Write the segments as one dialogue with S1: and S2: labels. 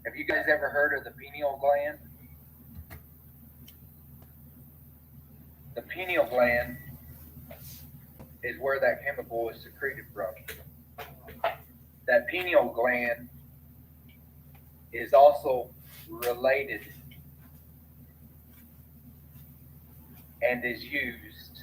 S1: Have you guys ever heard of the pineal gland? The pineal gland is where that chemical is secreted from. That pineal gland is also related and is used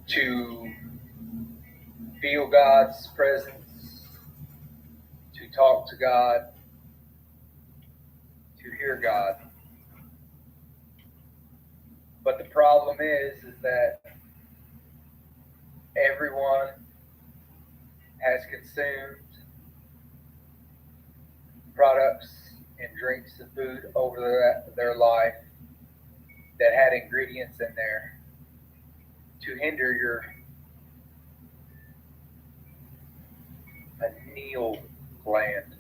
S1: to feel God's presence, to talk to God, to hear God. But the problem is that everyone has consumed products and drinks and food over their life that had ingredients in there to hinder your pineal gland.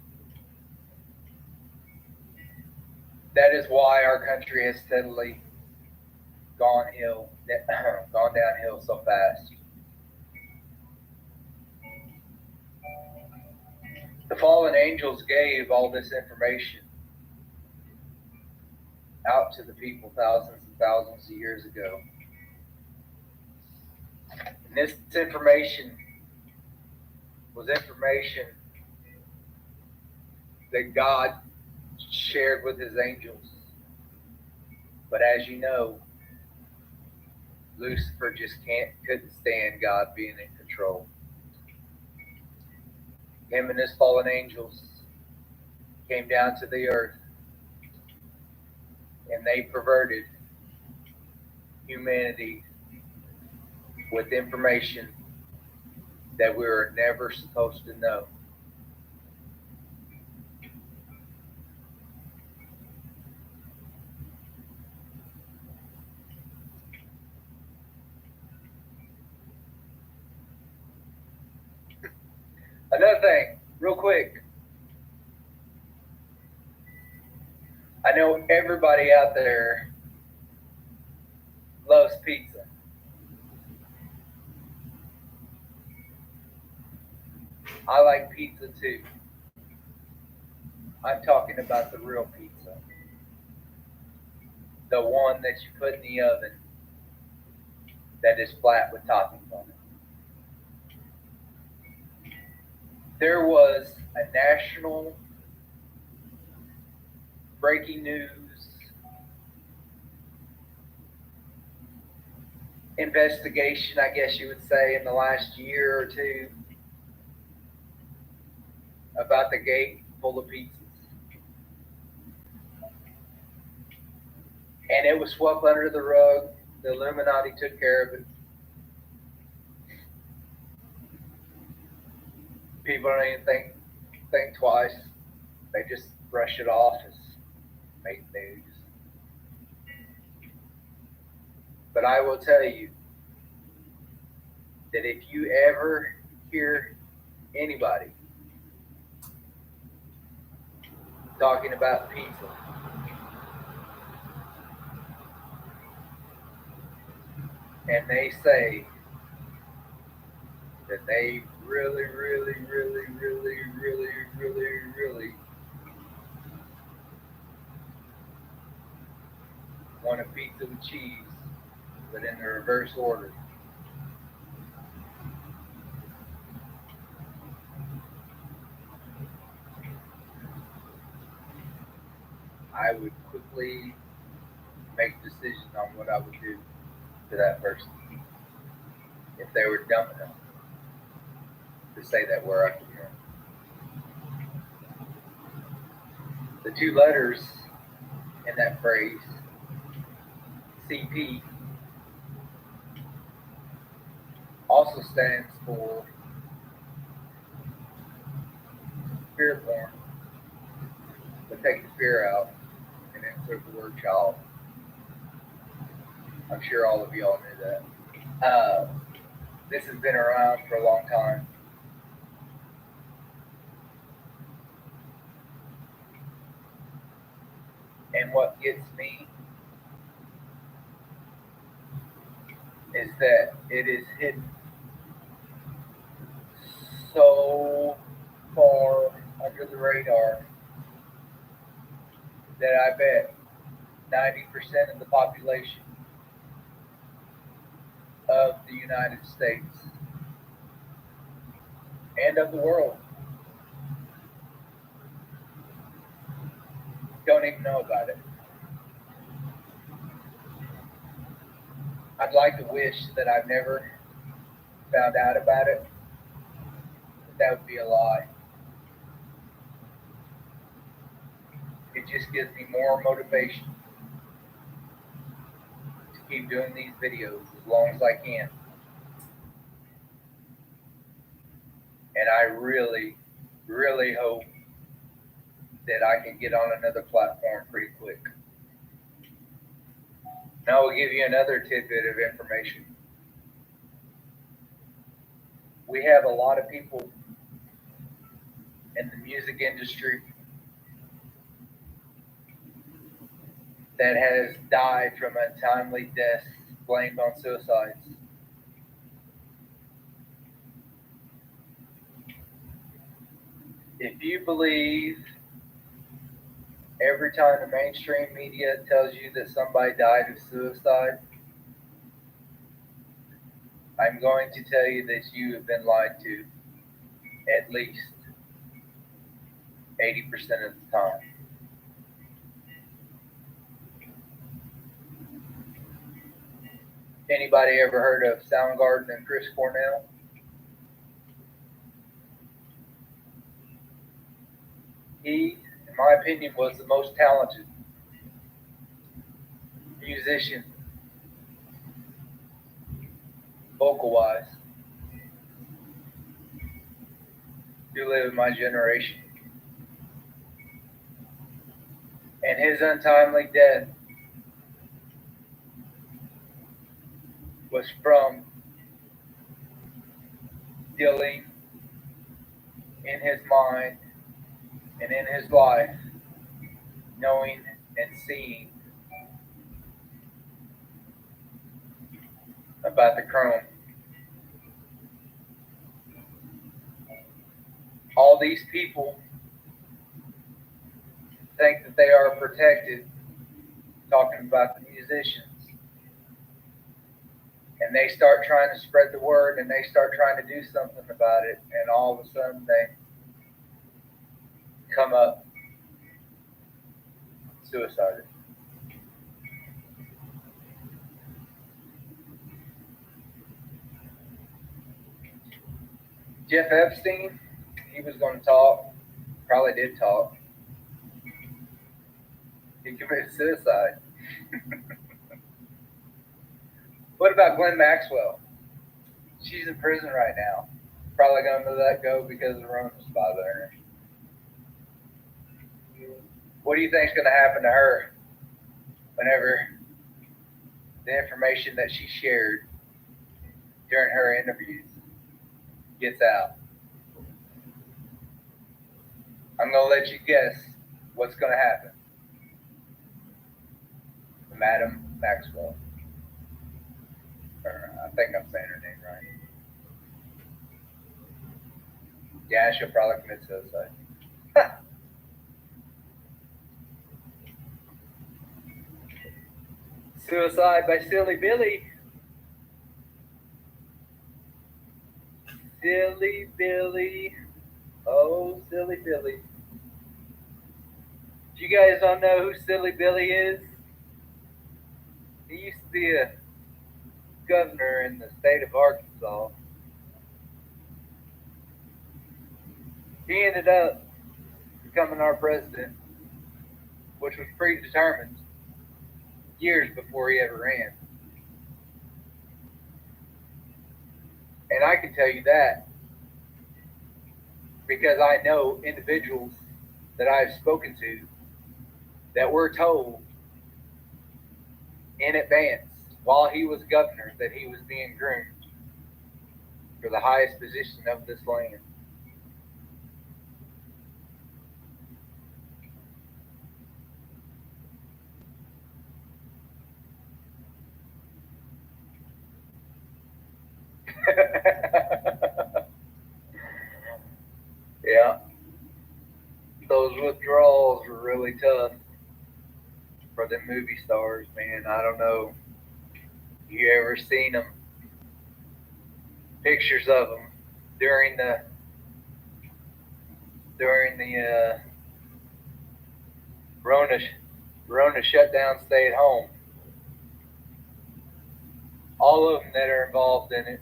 S1: That is why our country has steadily gone downhill so fast. The fallen angels gave all this information out to the people thousands and thousands of years ago. And this information was information that God shared with his angels. But as you know, Lucifer just couldn't stand God being in control. Him and his fallen angels came down to the earth and they perverted humanity with information that we were never supposed to know. Another thing, real quick. I know everybody out there loves pizza. I like pizza too. I'm talking about the real pizza. The one that you put in the oven that is flat with toppings on it. There was a national breaking news investigation, I guess you would say, in the last year or two about the gate full of pizzas. And it was swept under the rug. The Illuminati took care of it. People don't even think twice. They just brush it off as fake news. But I will tell you that if you ever hear anybody talking about pizza, and they say that they really, really, really, really, really, really, really want a pizza with cheese, but in the reverse order, I would quickly make decisions on what I would do to that person if they were dumb enough to say that word out here. The two letters in that phrase, CP, also stands for spirit born, but take the fear out and insert the word child. I'm sure all of y'all knew that. This has been around for a long time. And what gets me is that it is hidden so far under the radar that I bet 90% of the population of the United States and of the world don't even know about it. I'd like to wish that I've never found out about it, but that would be a lie. It just gives me more motivation to keep doing these videos as long as I can. And I really, really hope that I can get on another platform pretty quick. Now I will give you another tidbit of information. We have a lot of people in the music industry that has died from untimely deaths blamed on suicides. If you believe every time the mainstream media tells you that somebody died of suicide, I'm going to tell you that you have been lied to at least 80% of the time. Anybody ever heard of Soundgarden and Chris Cornell? He, in my opinion, was the most talented musician, vocal-wise, to live in my generation. And his untimely death was from dealing in his mind and in his life, knowing and seeing about the chrome. All these people think that they are protected, talking about the musicians, and they start trying to spread the word and they start trying to do something about it, and all of a sudden they come up suicided. Jeff Epstein, he was going to talk, probably did talk. He committed suicide. What about Glenn Maxwell? She's in prison right now. Probably going to let go because the room's bothering her. What do you think is going to happen to her whenever the information that she shared during her interviews gets out? I'm going to let you guess what's going to happen. Madam Maxwell. I think I'm saying her name right. Yeah, she'll probably commit suicide. Suicide by Silly Billy. Silly Billy. Oh, Silly Billy. If you guys don't know who Silly Billy is, he used to be a governor in the state of Arkansas. He ended up becoming our president, which was predetermined years before he ever ran. And I can tell you that because I know individuals that I've spoken to that were told in advance while he was governor that he was being groomed for the highest position of this land. Yeah, those withdrawals were really tough for the movie stars, man. I don't know. You ever seen them? Pictures of them during the during the Rona Rona shutdown, stay at home. All of them that are involved in it,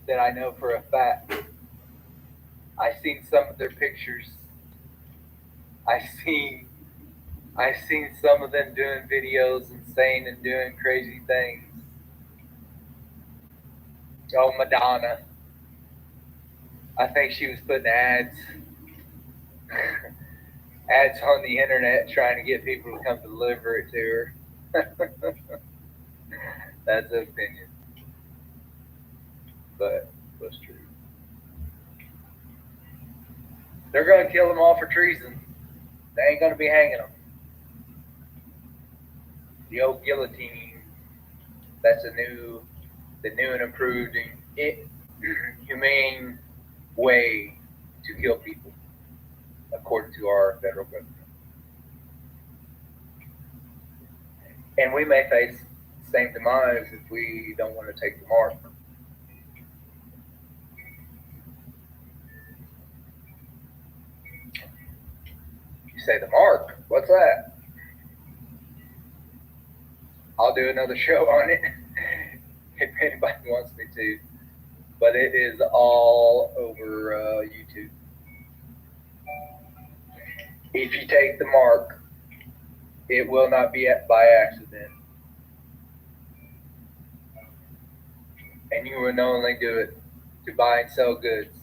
S1: that I know for a fact. I seen some of their pictures. I seen I seen some of them doing videos and saying and doing crazy things. Oh, Madonna. I think she was putting ads on the internet trying to get people to come deliver it to her. That's an opinion, but what's true. They're going to kill them all for treason. They ain't going to be hanging them. The old guillotine. That's the new and improved humane way to kill people, according to our federal government. And we may face the same demise if we don't want to take the mark. You say the mark? What's that? I'll do another show on it if anybody wants me to. But it is all over YouTube. If you take the mark, it will not be by accident. And you will only do it to buy and sell goods.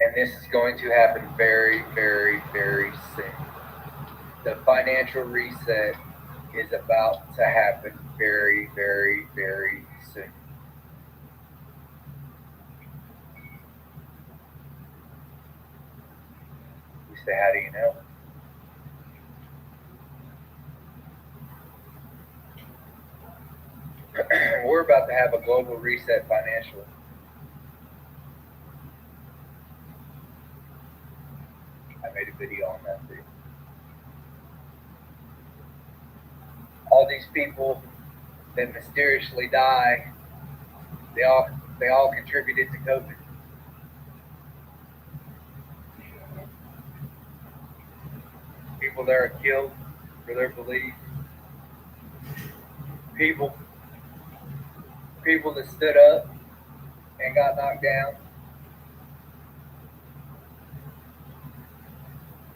S1: And this is going to happen very, very, very soon. The financial reset is about to happen very, very, very soon. You say, how do you know? We're about to have a global reset financially. I made a video on that too. All these people that mysteriously die, they all they all contributed to COVID. People that are killed for their beliefs. People people that stood up and got knocked down.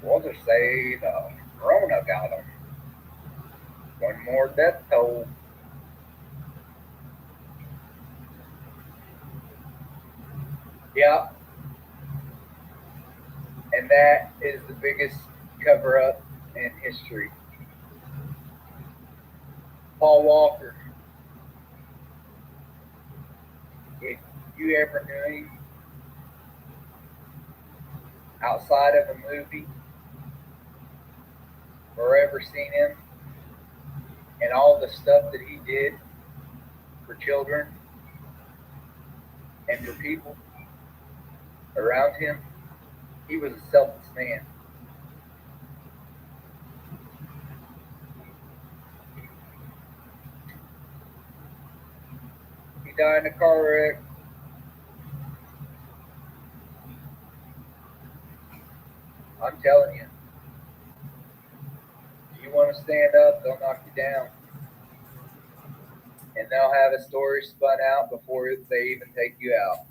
S1: We'll just say the Corona got them. One more death toll. Yeah, and that is the biggest cover up in history. Paul Walker, if you ever knew him outside of a movie or ever seen him and all the stuff that he did for children and for people around him, he was a selfless man. He died in a car wreck. I'm telling you, if you want to stand up, they'll knock you down. And they'll have a story spun out before they even take you out.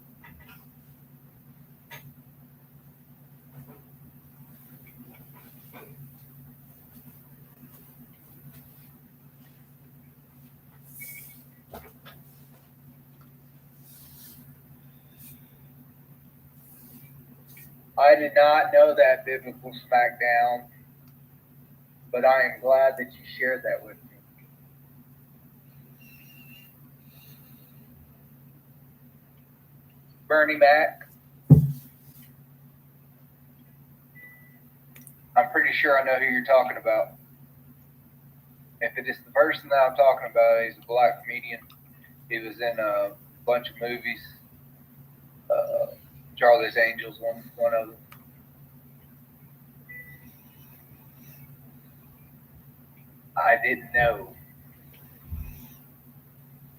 S1: I did not know that biblical smackdown, but I am glad that you shared that with me. Bernie Mac, I'm pretty sure I know who you're talking about. If it is the person that I'm talking about, he's a black comedian. He was in a bunch of movies. Charlie's Angels, one of them. I didn't know.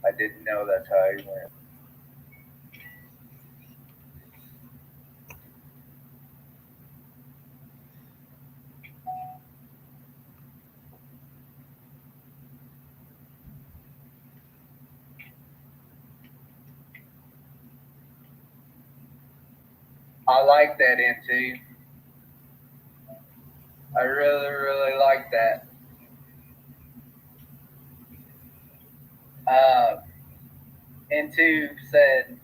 S1: I didn't know that's how he went. I like that NT. I really, really like that. Uh, NT said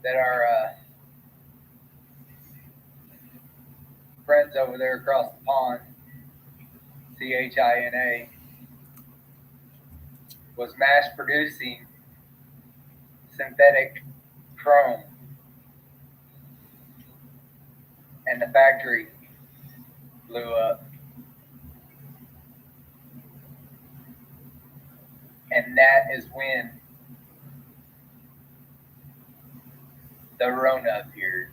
S1: that our friends over there across the pond, CHINA, was mass producing synthetic chrome, and the factory blew up. And that is when the Rona appeared.